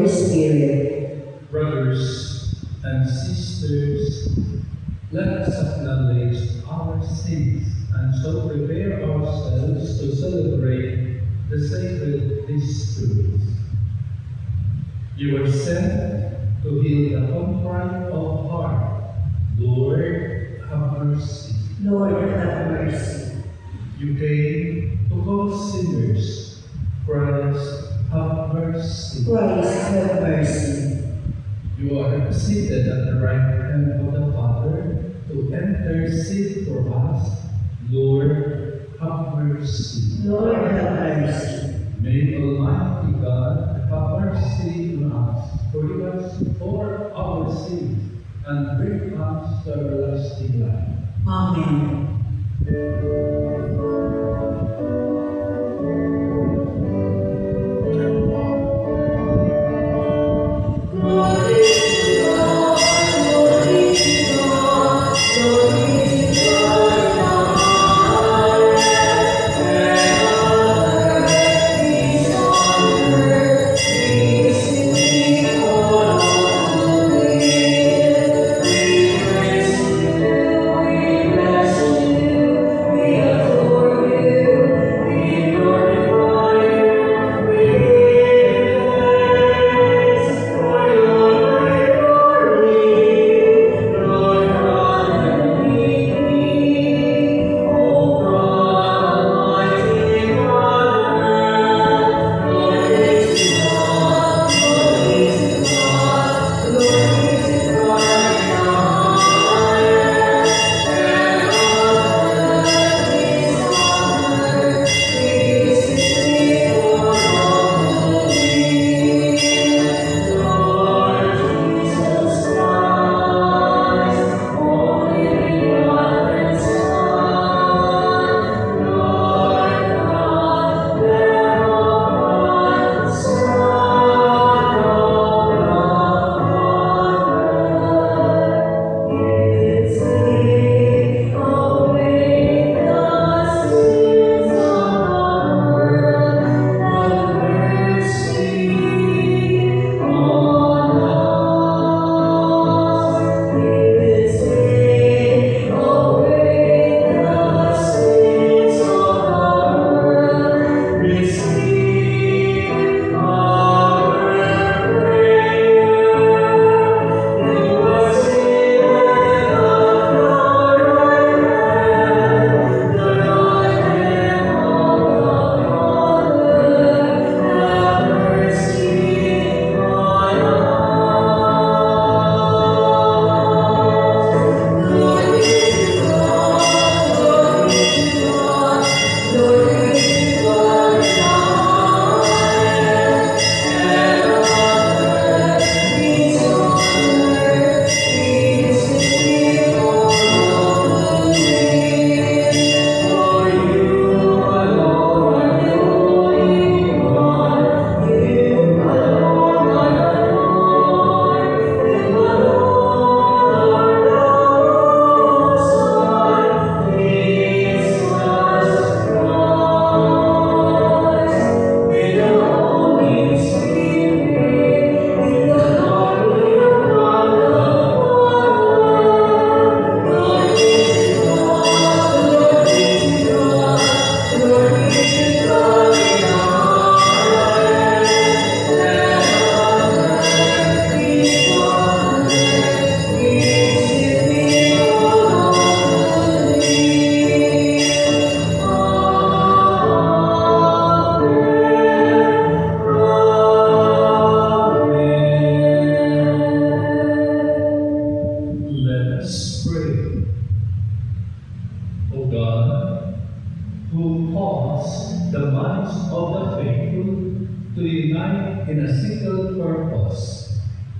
your Spirit. Brothers and sisters, let us acknowledge our sins and so prepare ourselves to celebrate the sacred mysteries. You were sent to heal the contrite of heart. Lord, have mercy. Lord, have mercy. You came to call sinners. Christ, have mercy. Christ, have mercy. You are seated at the right hand of the Father to intercede for us. Lord, have mercy. Lord, have mercy. May Almighty God have mercy on us, forgive us for our sins, and bring us to everlasting life. Amen.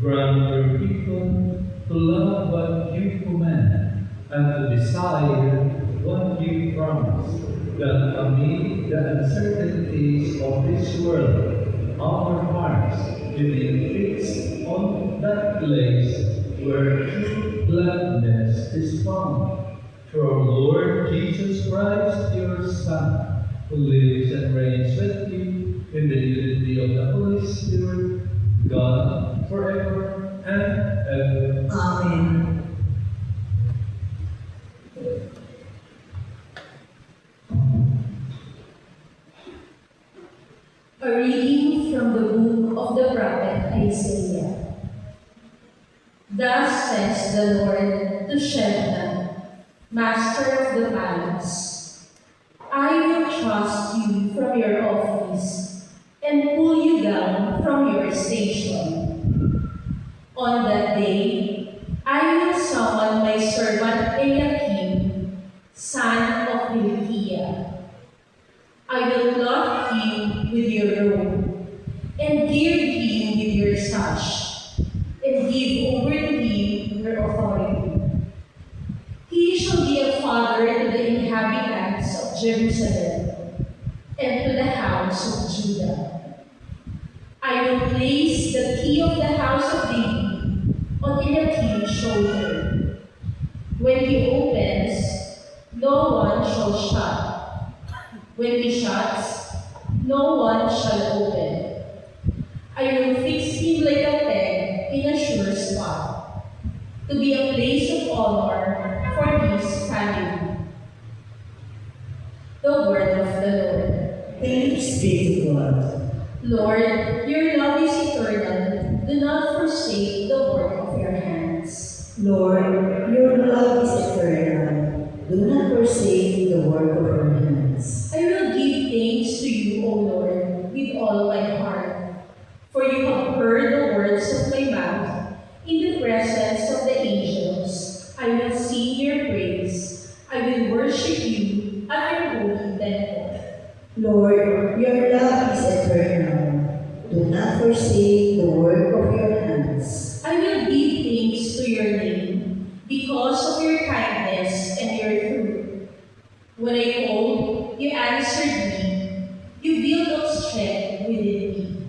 Grant your people to love what you command and to desire what you promise, that amid the uncertainties of this world, our hearts will be fixed on that place where true gladness is found. Through our Lord Jesus Christ, your Son, who lives and reigns with you in the unity of the Holy Spirit, God, forever and ever. Amen. A reading from the book of the prophet Isaiah. Thus says the Lord to Shebna, master of the palace, I will trust you from your office and pull you down from your station. On that day, I will summon my servant Eliakim, son of Hilkiah. I will clothe him with your robe, and gird him with your sash, and give over to him your authority. He shall be a father to the inhabitants of Jerusalem, and to the house of Judah. I will place the key of the house of David on Eliakim's shoulder. When he opens, no one shall shut. When he shuts, no one shall open. I will fix him like a peg in a sure spot, to be a place of honor for his family. The word of the Lord. Thanks be to God. Lord, your love is eternal. Do not forsake the work of your hands. Lord, your love is eternal. Do not forsake the work of your hands. I will give thanks to you, O Lord, with all my heart. For you have heard the words of my mouth. In the presence of the angels, I will sing your praise. I will worship you at your holy temple. Lord, your love is eternal. Do not forsake the work of your hands. I will give thanks to your name because of your kindness and your truth. When I called, you answered me. You built up strength within me.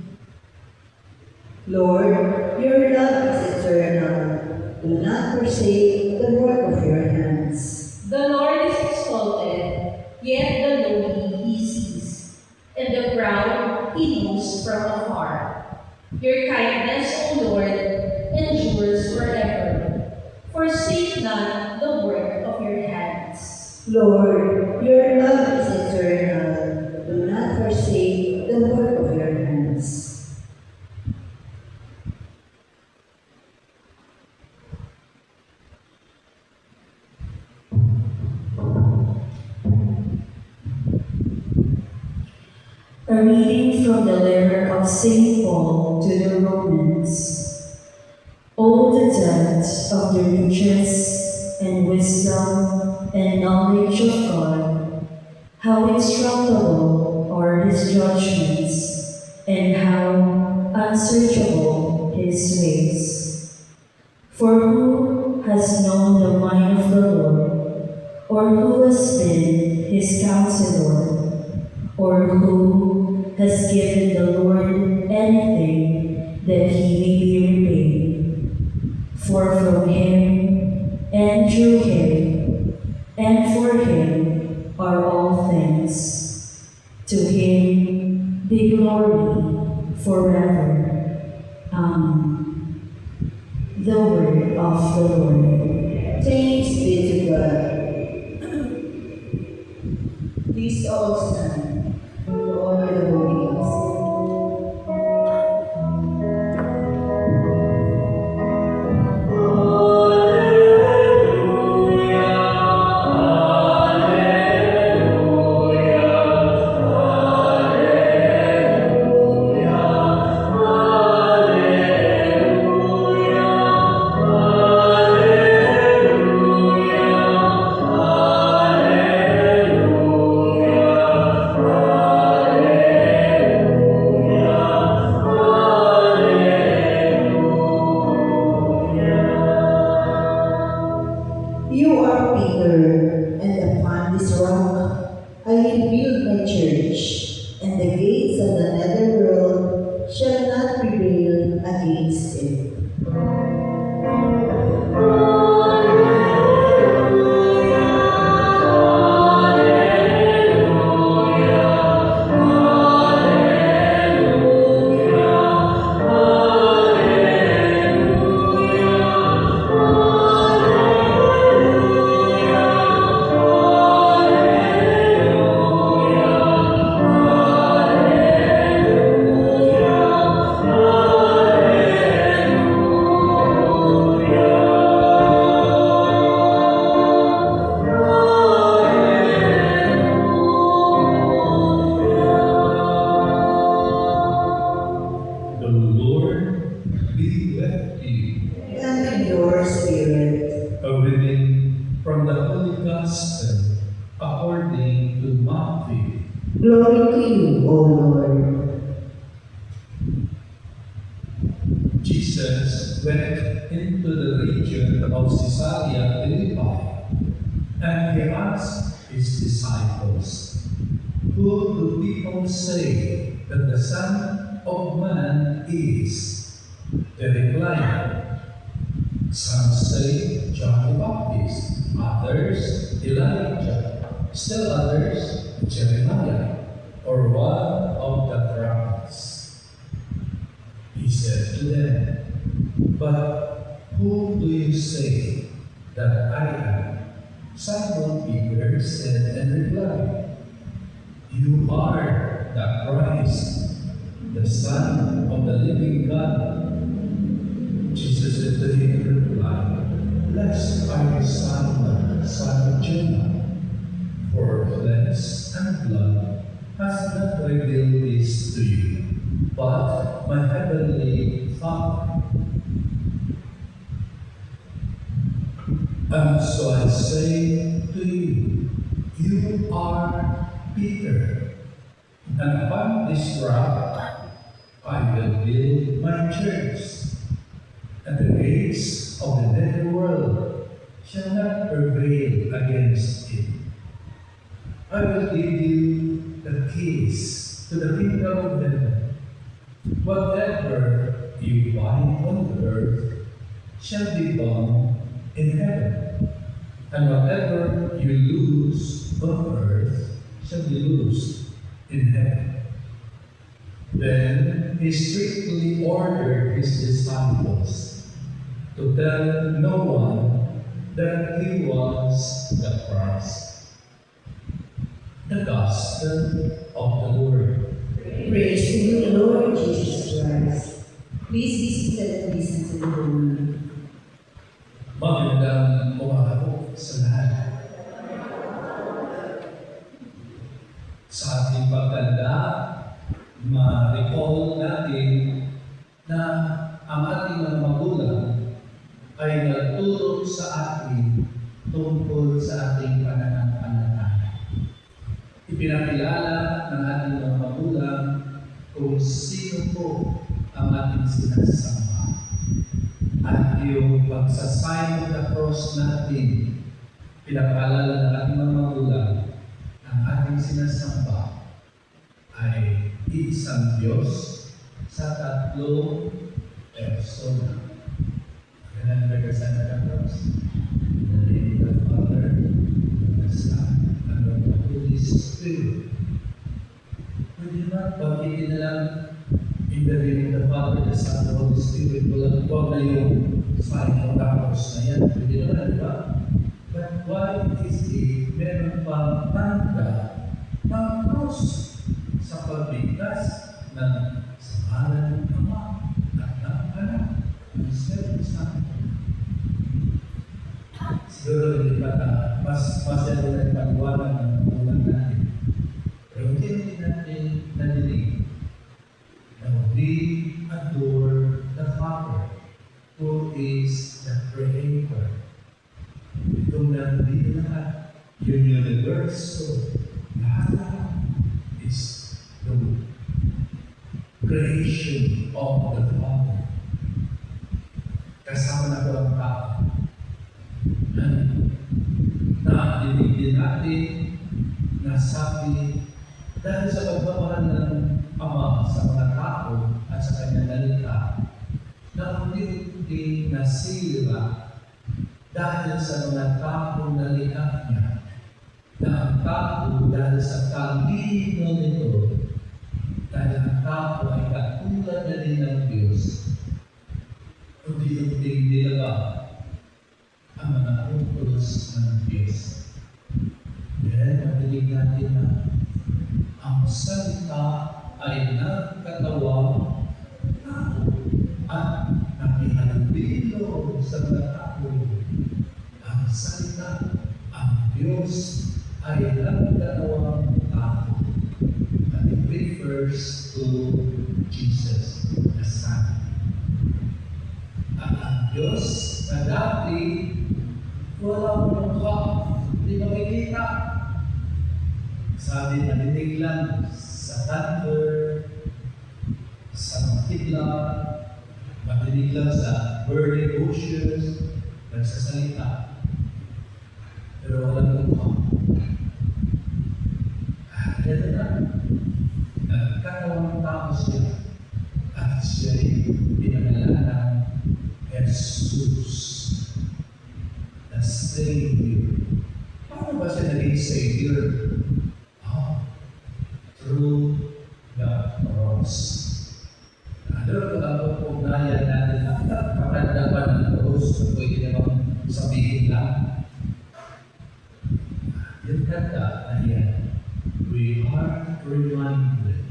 Lord, your love is eternal. Do not forsake the work of your hands. The Lord is exalted, yet the lowly he sees, and the proud he knows from afar. Your kindness, O Lord, endures forever. Forsake not the work of your hands. Lord, your love is eternal. Do not forsake the work of your hands. A reading from the letter of St. Paul to the Romans. Oh, the depth of the riches and wisdom and knowledge of God! How instructable are his judgments, and how unsearchable his ways. For who has known the mind of the Lord, or who has been his counselor? Or who has given the Lord anything that he may be repaid? For from him, and through him, and for him are all things. To him be glory forever. Amen. The word of the Lord. Thanks be to God. Please all stand to honor the Holy Gospel. with you. And in your spirit. A reading from the Holy Gospel according to Matthew. Glory to you, O Lord. Jesus went into the region of Caesarea Philippi, and he asked his disciples, "Who do people say that the Son of Man is?" They replied, "Some say John the Baptist, others Elijah, still others Jeremiah, or one of the prophets." He said to them, "But who do you say that I am?" Simon Peter said and replied, "You are the Christ, the Son of the living God." Jesus said to him in reply, "Blessed are you, Simon, son of Jonah, for flesh and blood has not revealed this to you, but my heavenly Father. And so I say to you, you are Peter, and upon this rock I will build my church, and the gates of the netherworld shall not prevail against it. I will give you the keys to the kingdom of heaven. Whatever you bind on earth shall be bound in heaven, and whatever you loose on earth shall be loosed in heaven." Then he strictly ordered his disciples to tell no one that he was the Christ. The Gospel of the Lord. Praise to you, Lord Jesus Christ. Please be seated and listen to the Lord. Magandang umaga po sa lahat. Sa ating pagtanda, ma-recall natin na ang ating mga magulang ay nagturo sa atin tungkol sa ating pananampalataya. Ipinakilala ng ating mga magulang kung sino po ang ating sinasamba. At yung pagsasign of the cross natin, pinapaalala ng ating mga magulang, ang ating sinasamba ay isang Diyos sa tatlong persona. Remember the Son of the Cross? In the name of the Father, and the Son, and of the Holy Spirit. Pwede ba pag-ibig na lang in the name of the Father, the Son, and the Holy Spirit? Huwag na yung sign of the cross na yan. Pwede naman, di ba? But why is it meron pang tanda ng cross sa pagbigkas ng pangalan ng Ama at ng Anak ng Espiritu Santo? Siguro hindi pa mas masyado na ipagawa ng ulan natin. Pero hindi natin nadinig na we adore the Father who is the Creator. Itong nandito lahat, yung universo, lahat is the creation of the Father. Kasama na po ang tao. Na-dinig din natin na sabi, dahil sa pagmamahal ng Ama sa mga tao at sa kanyang dalita, na unti-unti nasira dahil sa mga taong nalikha niya, na ang tao dahil sa talino nito, dahil ang tao ay katulad na rin ng Diyos, unti-unting nilaba ang mga utos ng Diyos. Dahil madinig natin na ang salita ay nagkatawang tao at nakihalubilo sa mga tao. Ang salita, ang Diyos ay nagkatawang tao. And it refers to Jesus, the Son. Diyos na dati walang mukha, hindi makikita. Sabi, narinig lang sa thunder, sa mga kidlat, marinig lang sa burning bushes, nagsasalita. Pero walang mukha. Ito na. Nagkatawang tao siya. At siya'y pinangalan ng Jesus, the Savior. Paano ba siya naging Savior? Through the cross. Ano ang pugnayan natin? Napakaganda ba ng cross? Pwede naman sabihin lang. Yung kanta na yan, we are reminded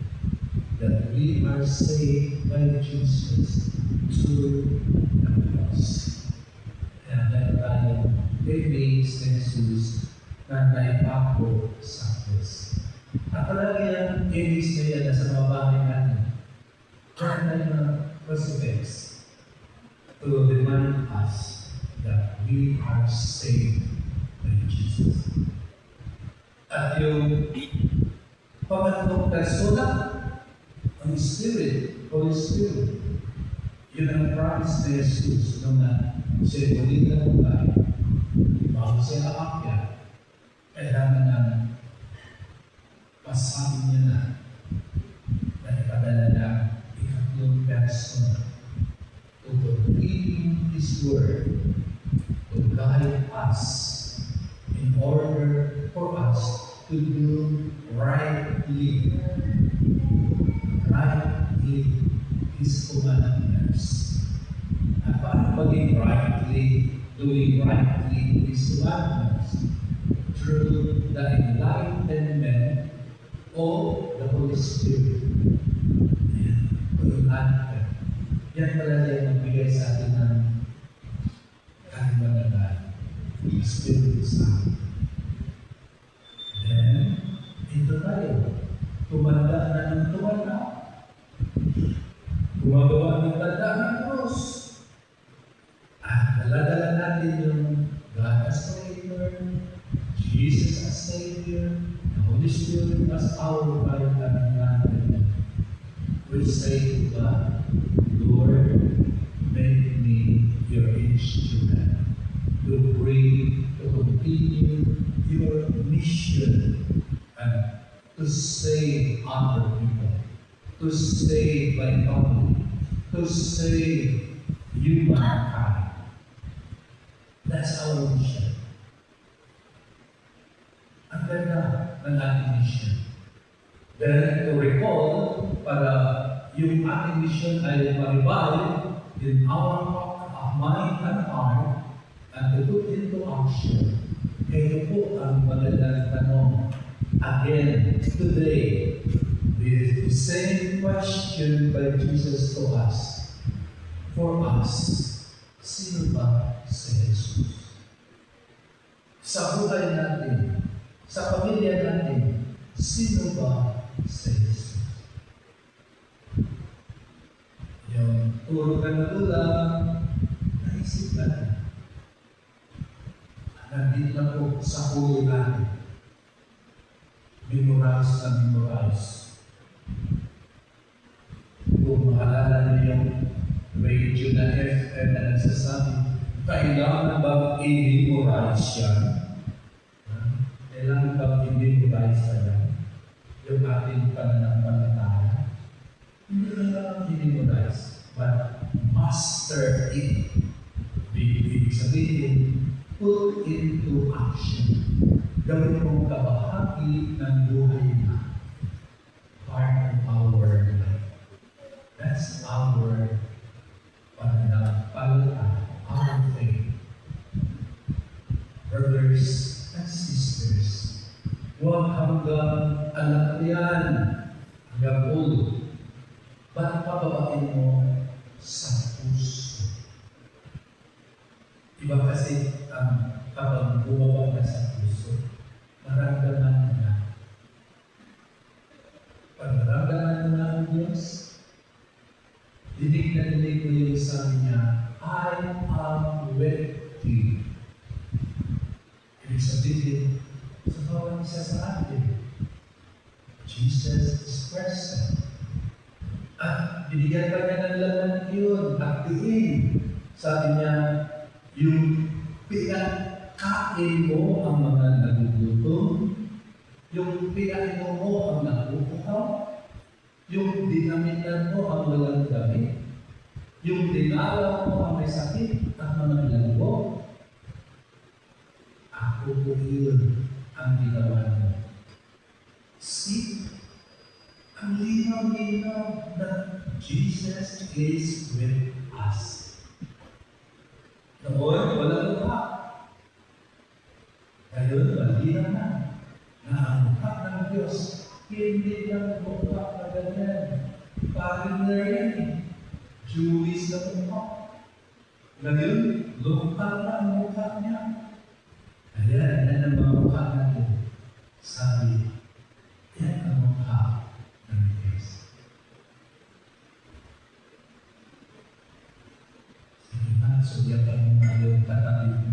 that we are saved by Jesus through the cross. Kaya meron tayong babies na Jesus na naipako sa cross. At talaga yung babies na yan na sa mga bahay natin, kaya tayo ng crucifix to remind us that we are saved by Jesus. At yung pangatlong persona, ang Spirit, Holy Spirit, yun ang promise ni Jesus nung siya ulit na buhay. Bago siya aakyat, kailangan na pasabi niya na ipadala na ikatlong persona to fulfill His Word, to guide us in order for us to do rightly His commandments. At paano maging rightly, doing rightly His commandments? Through the enlightenment of the Holy Spirit. Enlightenment. Yan pala yung magbigay sa atin ng kalimangan. Spirit sa atin. Then, ito tayo. Tumanda na ng tumanda. Gumagawa ng tanda ng cross. At daladala natin yung God as Savior, Jesus as Savior, the Holy Spirit as our guide and guardian. We say to God, Lord, make me your instrument to bring, to continue your mission and to save other people, to save my family, to save humankind. That's our mission. Ang ganda ng ating mission. Then to recall, para yung ating mission ay ma-revive in our mind and heart and to put into action. Kaya po ang magandang tanong. Again, today, the same question by Jesus to us. For us, sino ba si Jesus? Sa buhay natin, sa pamilya natin, sino ba si Jesus? Yung puro ka na ulang, naisip natin. Nandito na po sa pulo natin. Memorize na memorize. Kung maalala niyo yung radio na FM na nagsasabi, kailangan bang i-memorize yan? Kailangan bang i-memorize yan? Yung ating pananampalataya. Hindi na lang i-memorize, but master it. Ibig sabihin, put into action. Gawin mong kabahagi ng buhay na. Part of our life. That's our pananampalataya, our faith. Brothers and sisters, huwag hanggang anak yan, hanggang ulo. Ba't pababain mo sa puso? Iba kasi kapag bumaba na sa puso, maramdaman na. Pag maramdaman mo na ang Diyos, dinig na dinig mo yung sabi niya, I with thee. Ibig sabihin, sa bawat isa sa atin, Jesus is present. At binigyan pa niya ng laman yun at diin. Sabi niya, yung pinakain mo ang mga nagugutom, yung pinain mo ang nakukuhaw, yung dinamitan mo ang walang damit, yung dinalaw mo ang may sakit at mga bilanggo, ako po yun ang ginawa mo. See, ang linaw-linaw na Jesus is with us. Noon, walang mukha. Ngayon, malinaw na ang mukha ng Diyos. Hindi lang mukha na ganyan. Parang na rin. Jewish na mukha. Ngayon, lokal na ang mukha niya. Kaya, yan ang mga mukha natin. Sabi, yan ang mukha ng Diyos. Sige na, sugyapan mo na yung katabi mo.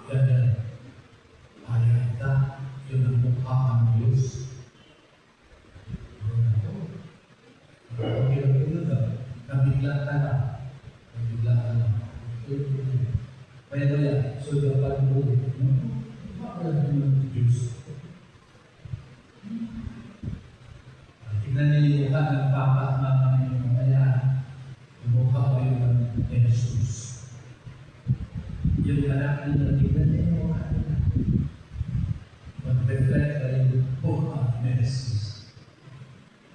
Kaya, ayata, yun ang mukha ng Diyos. Nabigla ka na. Kaya, sugyapan mo. Bakit ng Diyos? Tignan niyo yung mukha ng Papa at Mama ninyo. Kaya, yung mukha ko yung Jesus. Yung anak nila, tignan niyo yung mukha nila. Mag-reflect ka yung mukha ni Jesus.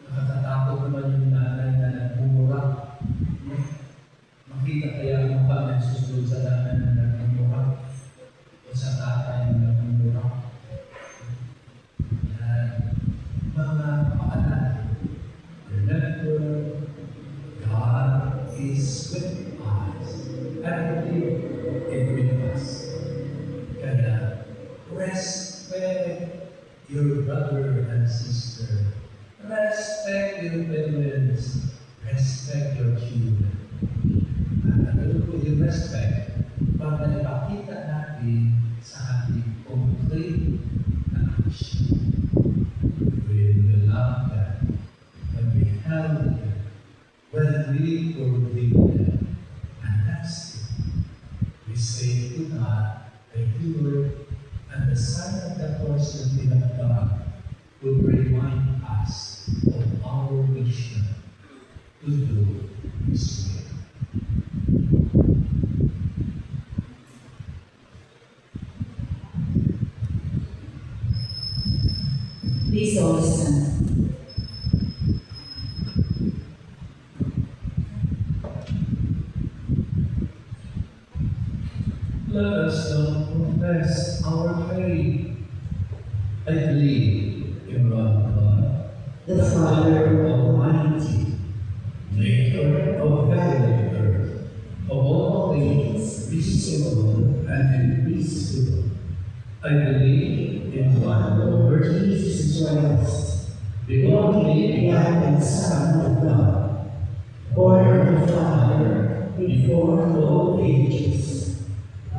Nakatatakot naman yung nanay na nagmumura. Makita kaya ang mukha ng Jesus doon sa nanay na nagmumura. O sa tatay na nagmumura. Mga paanan. Remember, God is with us and with us. Kaya, respect your brother and sister. Respect your parents. Respect your children. At ano po yung respect para ipakita natin sa ating complete na action. When we love them, when we help them, when we forgive them, and that's it. We say to God, thank you, Lord, and the sign of the cross that we have done will remind us of our mission to do His will. Please all stand. Let us now confess our faith. I believe in one God, The Father Almighty, maker of heaven and earth, of all things visible and invisible. I believe in one Lord Jesus Christ, the only begotten Son of God, born of the Father before all ages,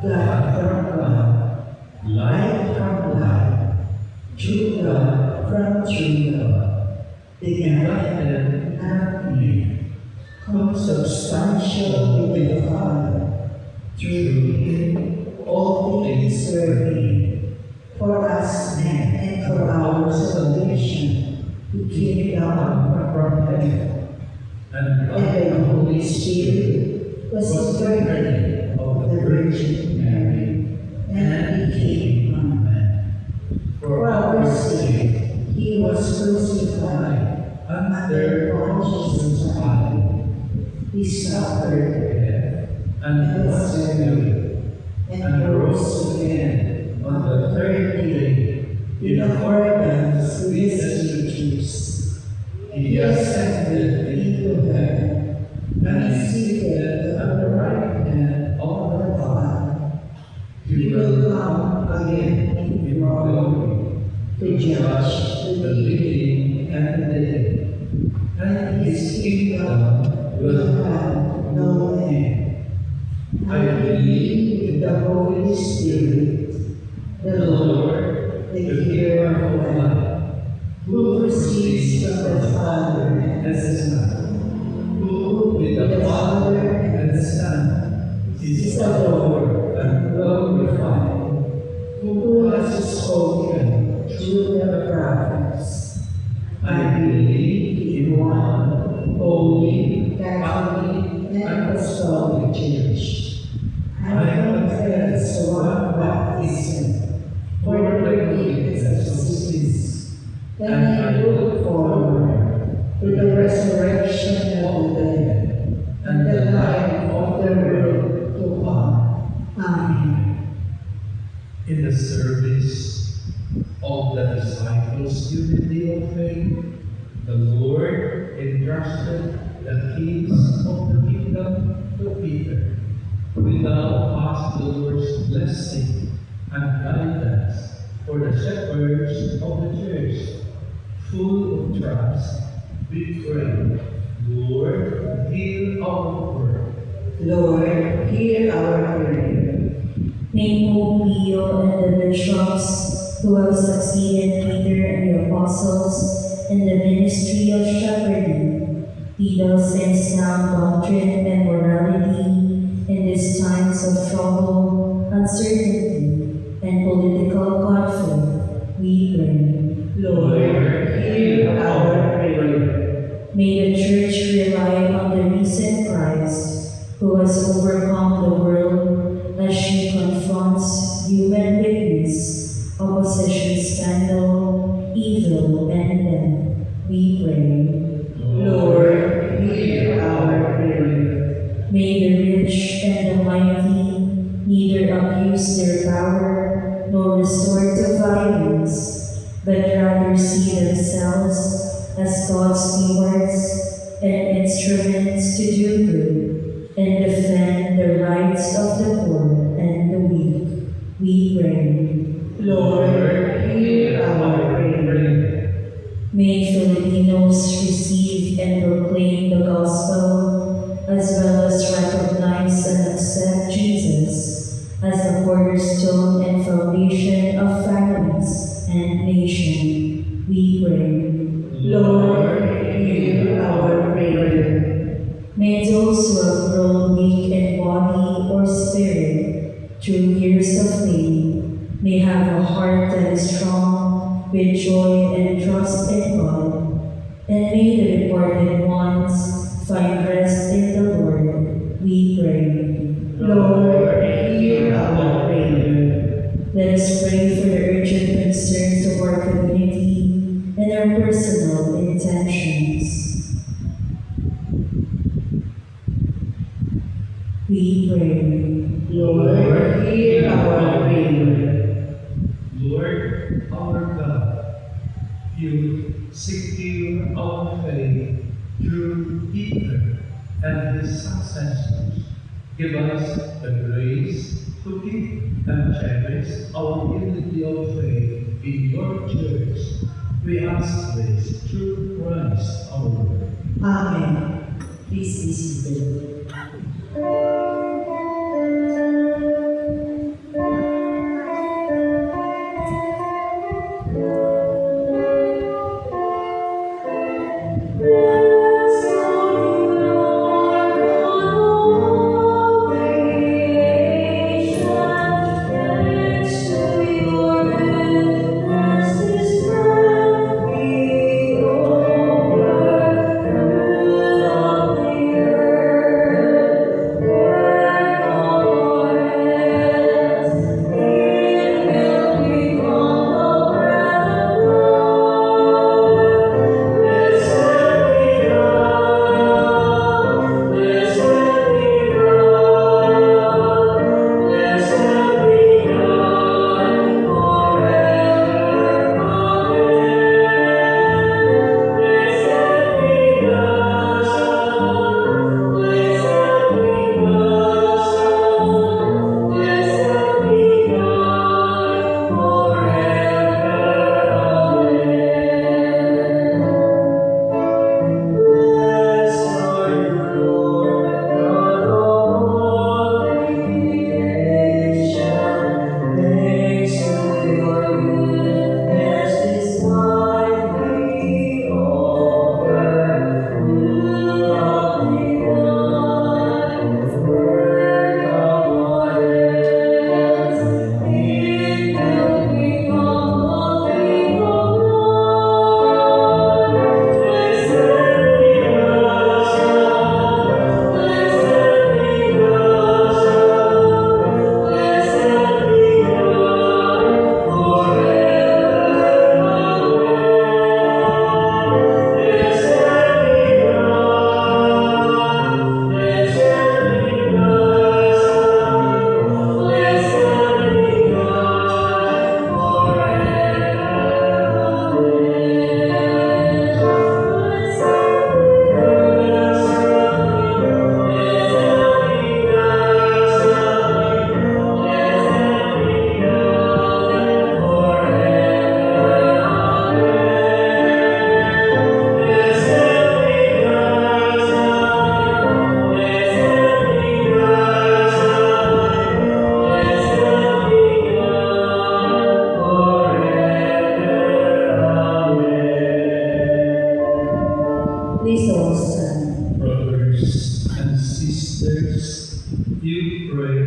God from God, light from light, true God from true God, begotten and made, consubstantial with the Father, through Him all things were made, for us men and for our salvation, He came down from heaven, and and the Holy Spirit was incarnate of the Virgin Mary, and became man. For our sake, He was crucified under Pontius Pilate. He suffered death and was buried, and rose again on the third day in accordance with the Scriptures. He ascended into heaven And is seated at the right hand of the Father. He will come again in glory to judge the living and the dead, and His kingdom will have no end. I believe in the Holy Spirit, the Lord, the giver of life, who proceeds from the Father and the Son, who with the Father and the Son is adored and glorified, who has spoken through the prophets. I believe in one holy, Catholic, and Apostolic Church. I confess one baptism for the forgiveness of sins, and I look forward to the resurrection of the dead and the life of the world to come. Amen. in the service of the disciples' unity of faith, the Lord entrusted the keys of the kingdom to Peter. We now ask the Lord's blessing and guidance for the shepherds of the church. Full of trust, we pray, Lord, hear our prayer. Lord, hear our prayer. May Pope Leo and the bishops who have succeeded Peter and the apostles in the ministry of shepherding lead us in sound doctrine and morality in these times of trouble, uncertainty, and political conflict. We pray. Lord, hear our prayer. May the Church rely on the risen Christ, who has overcome the world as she confronts human weakness, opposition, scandal, evil, and death. We pray. Lord, hear our prayer. May the rich and the mighty neither abuse their power nor resort to violence, but rather see themselves as God's stewards and instruments to do good and defend the rights of the poor and the weak. We pray. Lord, hear our prayer. May Filipinos receive and proclaim the gospel, as well as recognize and accept Jesus as the cornerstone and foundation of families and nation. We pray. Lord, hear our prayer. May those who have grown weak in body or spirit through years of pain may have a heart that is strong with joy and trust in God, and may the departed ones find rest in the Lord. We pray. Lord, hear our prayer. Let us pray for the urgent concerns of our community and our personal intentions. We pray. Lord, hear our prayer. Lord, our God, you secure our faith through Peter and his successors. Give us the grace to keep and cherish our unity of faith in your church. We ask this through Christ our Lord. Amen. Please be seated. Thank you.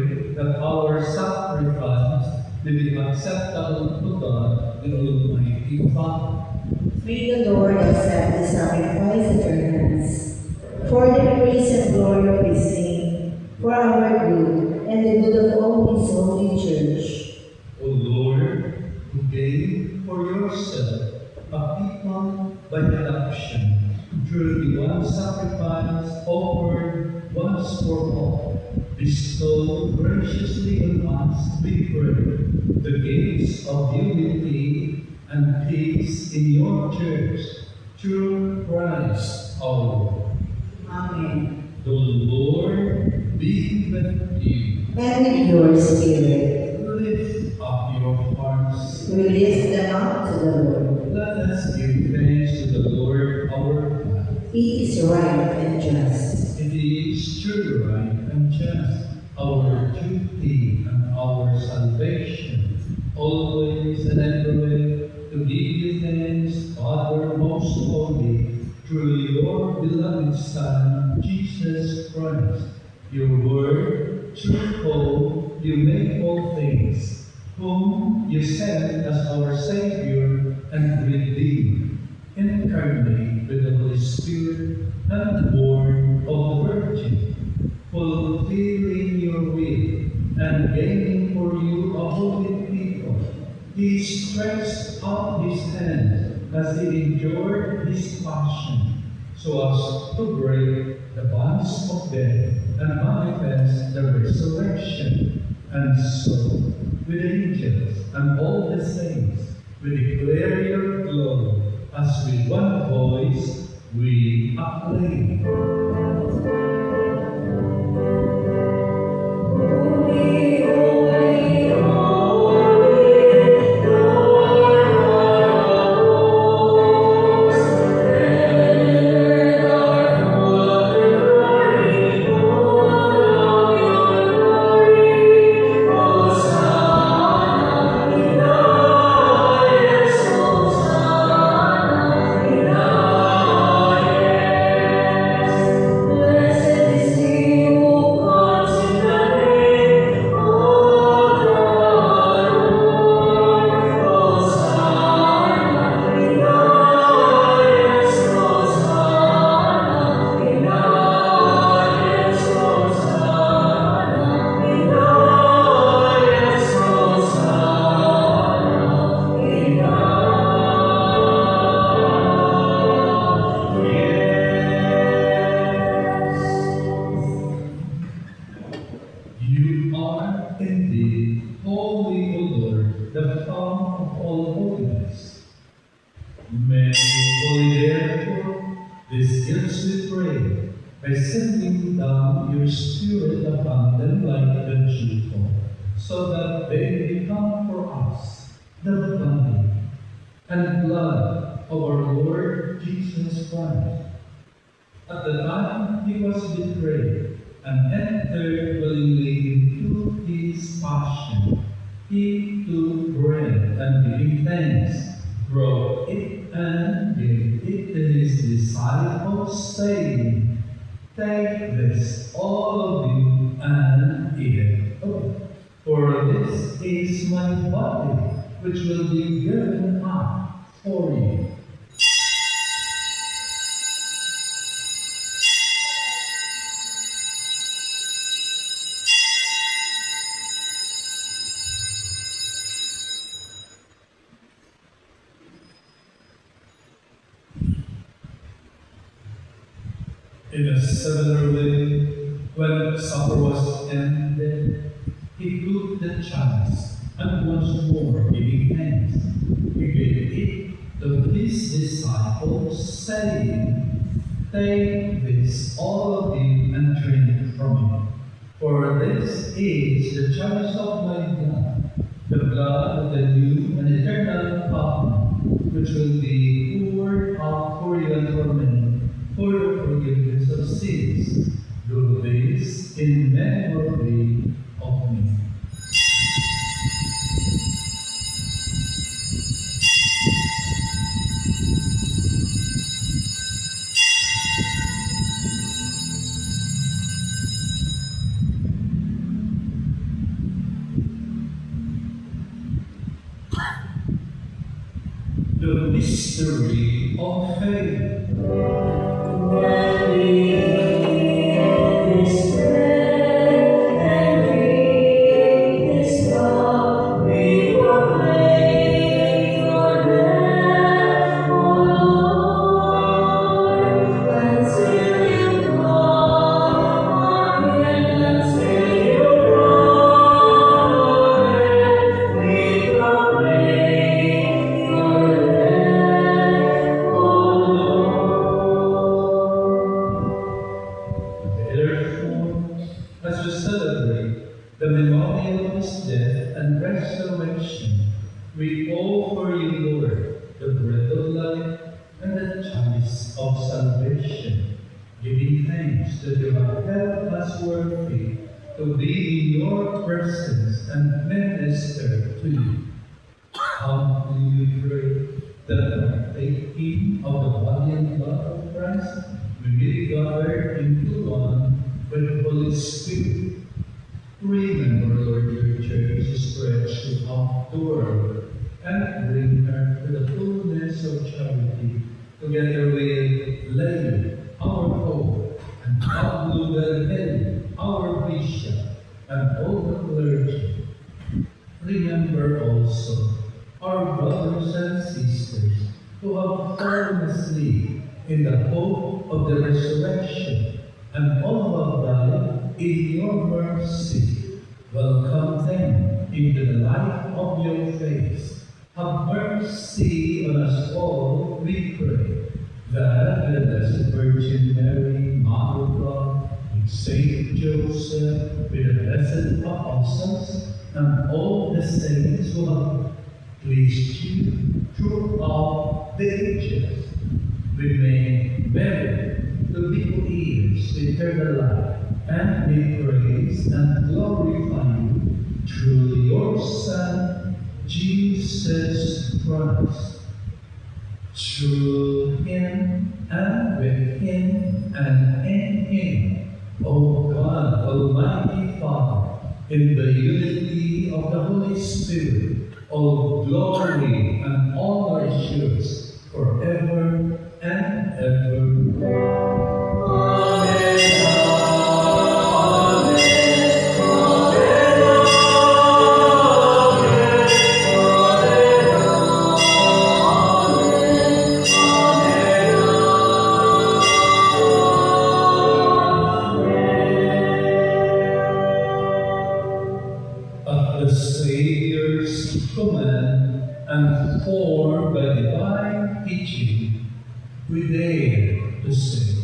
pray that our sacrifice may be acceptable to God, the Almighty Father. May the Lord accept the sacrifice at your hands, for the praise and glory of his name, for our good and the good of all his holy church. O Lord, who gave for yourself a people by adoption through the one sacrifice offered once for all, bestow graciously on us, we pray, the gifts of unity and peace in your church, through Christ our Lord. Amen. The Lord be with you. And with your spirit, Lift up your hearts. we lift them up to the Lord. Let us give thanks to the Lord our God. It is right and just. It is true, right, and just, our duty and our salvation, always and everywhere, to give you thanks, Father most holy, through your beloved Son, Jesus Christ. Your word, through whom you make all things, whom you sent as our Savior and Redeemer, incarnate with the Holy Spirit and born of the Virgin, fulfilling your will and gaining for you a holy people. He stretched out his hand as he endured his passion, so as to break the bonds of death and manifest the resurrection. And so, with angels and all the saints, we declare your glory, as with one voice we acclaim. Holy, holy, holy, Lord of hosts. Heaven and earth are full of your glory, full of your glory. Hosanna in the highest, Hosanna in the highest. Blessed is he who comes in the name of the Lord. Hosanna in the highest, Hosanna in the highest, Hosanna in the highest, Hosanna in the You are indeed holy, O Lord, the fount of all holiness. Make holy, therefore, these gifts we pray, by sending down your Spirit upon them like the dewfall, so that they become for us the body and blood of our Lord Jesus Christ. At the time he was betrayed and entered willingly into his passion, he took bread and giving thanks, broke it and gave it to his disciples, saying, "Take this, all of you, and eat it. For this is my body, which will be given up for you." In a similar way, when supper was ended, he took the chalice, and once more giving thanks, he gave it to his disciples, saying, "Take this, all of you, and drink from it. For this is the chalice of my blood, the blood of the new and eternal covenant, which will be poured out for you and for many, for the forgiveness of sins. Do this in memory of me." the mystery of faith. When we eat this bread and drink this cup, we proclaim your death, O Lord, until you come again, until you come again. We proclaim your death, O Lord. Therefore, as we celebrate the memorial of his death and resurrection, we offer you, Lord, the bread of life and the chalice of salvation, giving thanks that you have held us worthy to be in your presence and minister to you. Humbly we pray that partaking of the body and blood of Christ, we may be gathered into one with the Holy Spirit. Remember, Lord, your church is stretched throughout the world, and bring her to the fullness of charity, together with Leo, our Pope, and Pablo Belhelli, our Bishop, and all the clergy. Remember also our brothers and sisters who have fallen asleep in the hope of the resurrection, and all who have died in your mercy. Welcome them into the light of your face. Have mercy on us all, we pray, that the Blessed Virgin Mary, Mother of God, with Saint Joseph, with the blessed apostles, and all the saints who have pleased you throughout the ages, remain merit to people ears to eternal life, and may praise and glorify you through your Son, Jesus Christ. Through him, and with him, and in him, O God, Almighty Father, in the unity of the Holy Spirit, all glory and honor is yours forever and ever. At the Savior's command and formed by divine teaching, we dare to say,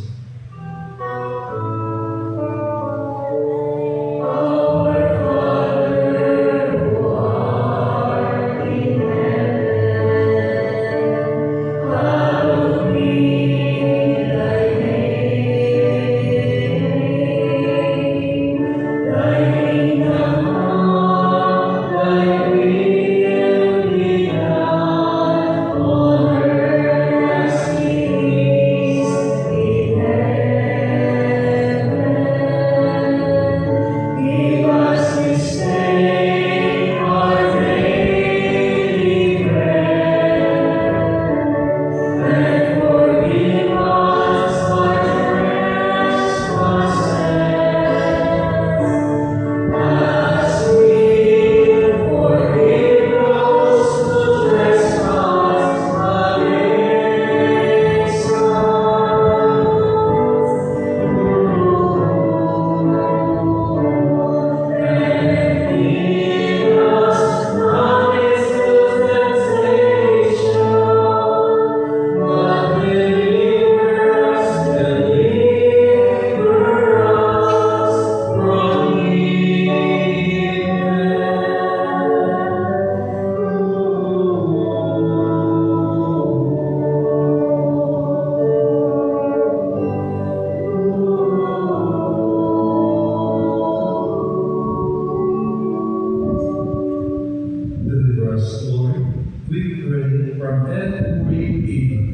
deliver us, Lord, we pray, from every evil.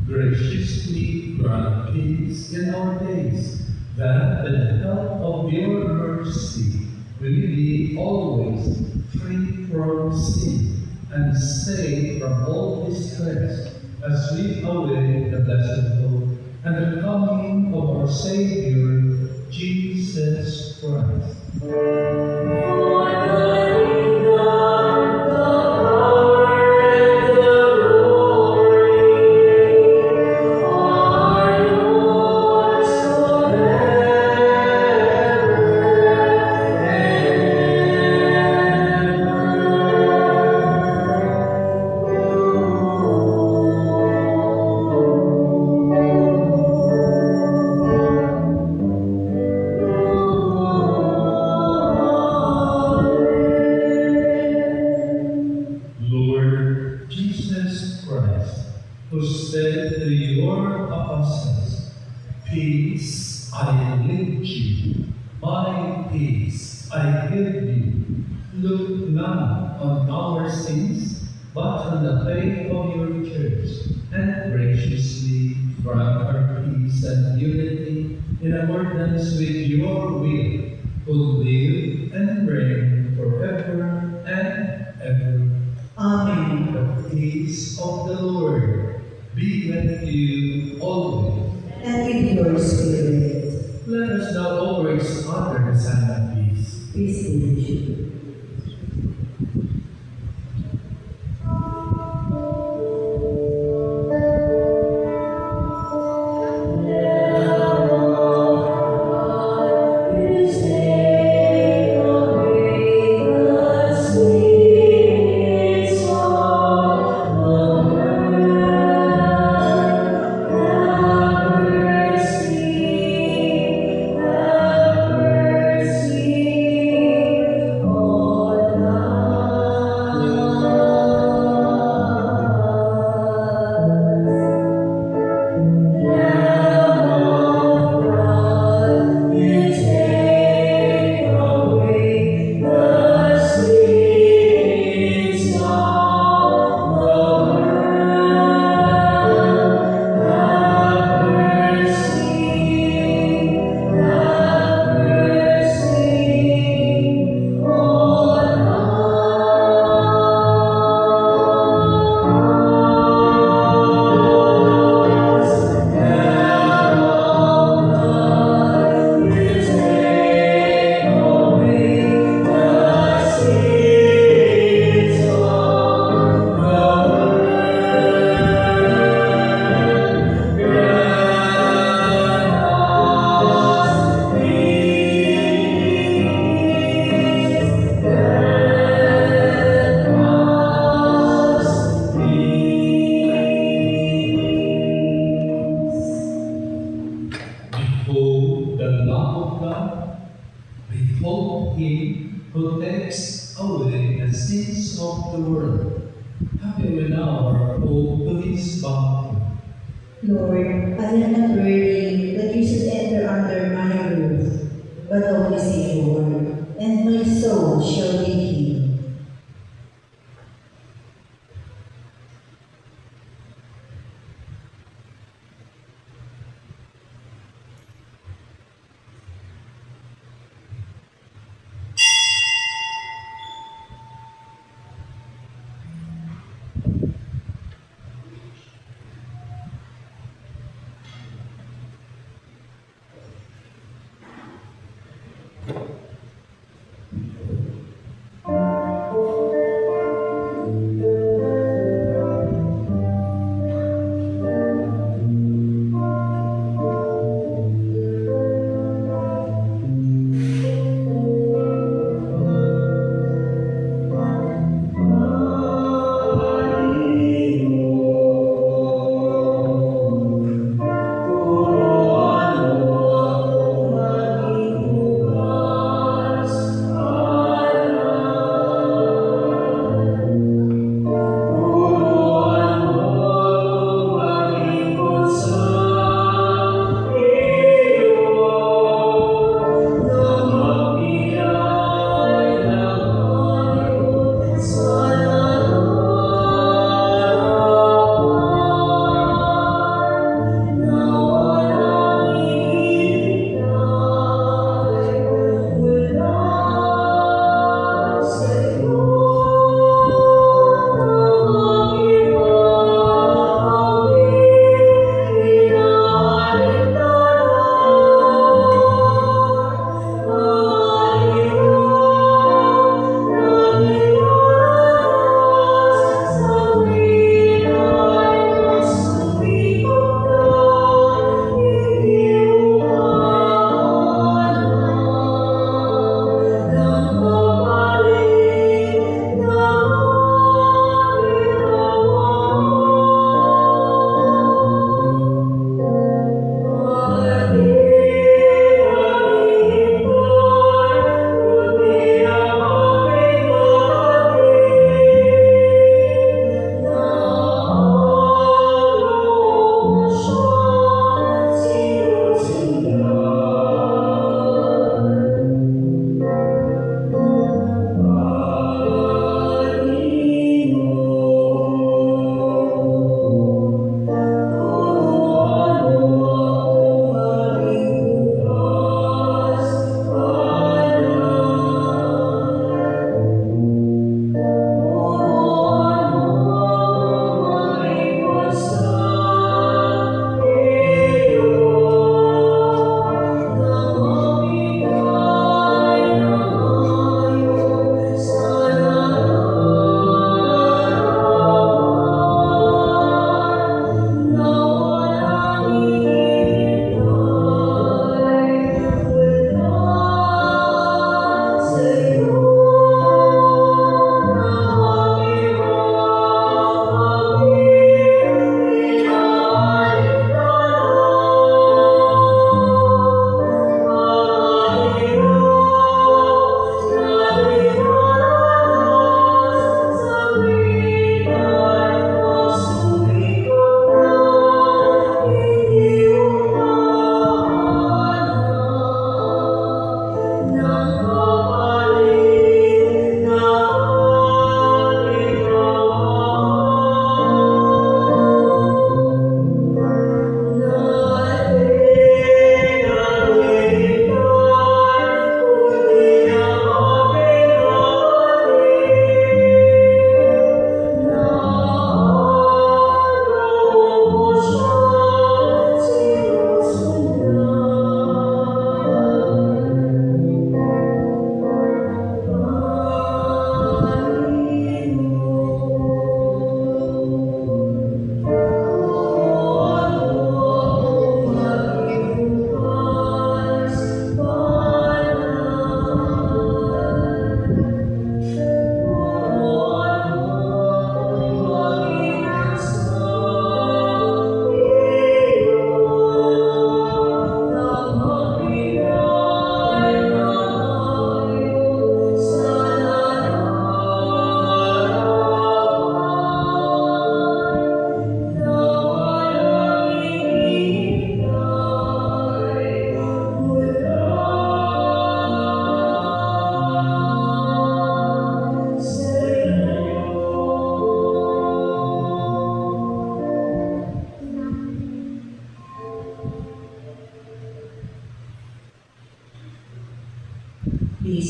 Graciously grant peace in our days, that by the help of your mercy we may be always free from sin and safe from all distress, as we await the blessed hope and the coming of our Savior, Jesus Christ. Lord Jesus Christ, who said to your apostles, "Peace I leave you, my peace I give you," look not on our sins, but on the faith of your church, and graciously grant her peace and unity in accordance with your will, who live and reign forever and ever. Amen. The peace of the Lord be with you always. And with your spirit, Let us now always honor the sign of peace. peace be with you. Behold the Lamb of God. Behold him who takes away the sins of the world. Happy we now our hope to his bounty. Lord, I am not worthy that you should enter under my roof, but only say a word, and my soul shall be healed.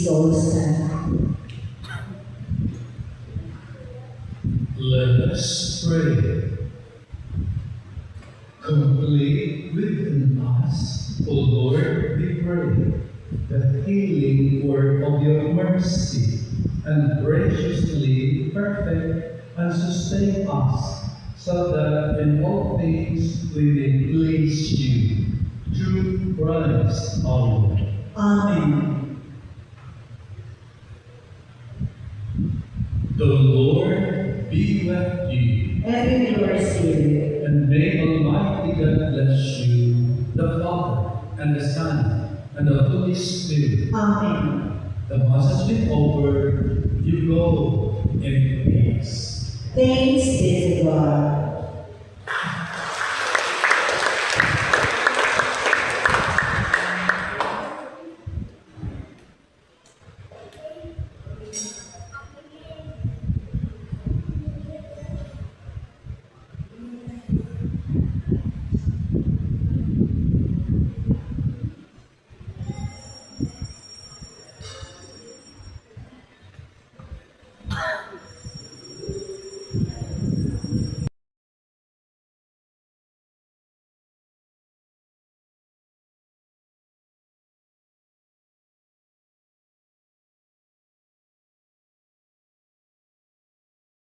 Please all stand. Let us pray. Complete within us, O Lord, we pray, the healing work of your mercy, and graciously perfect and sustain us, so that in all things we may please you. Through Christ our Lord. Amen. The Lord be with you, And with your spirit. and may Almighty God bless you, the Father, and the Son, and the Holy Spirit. Amen. The Mass has been over. You go in peace. Thanks be to God.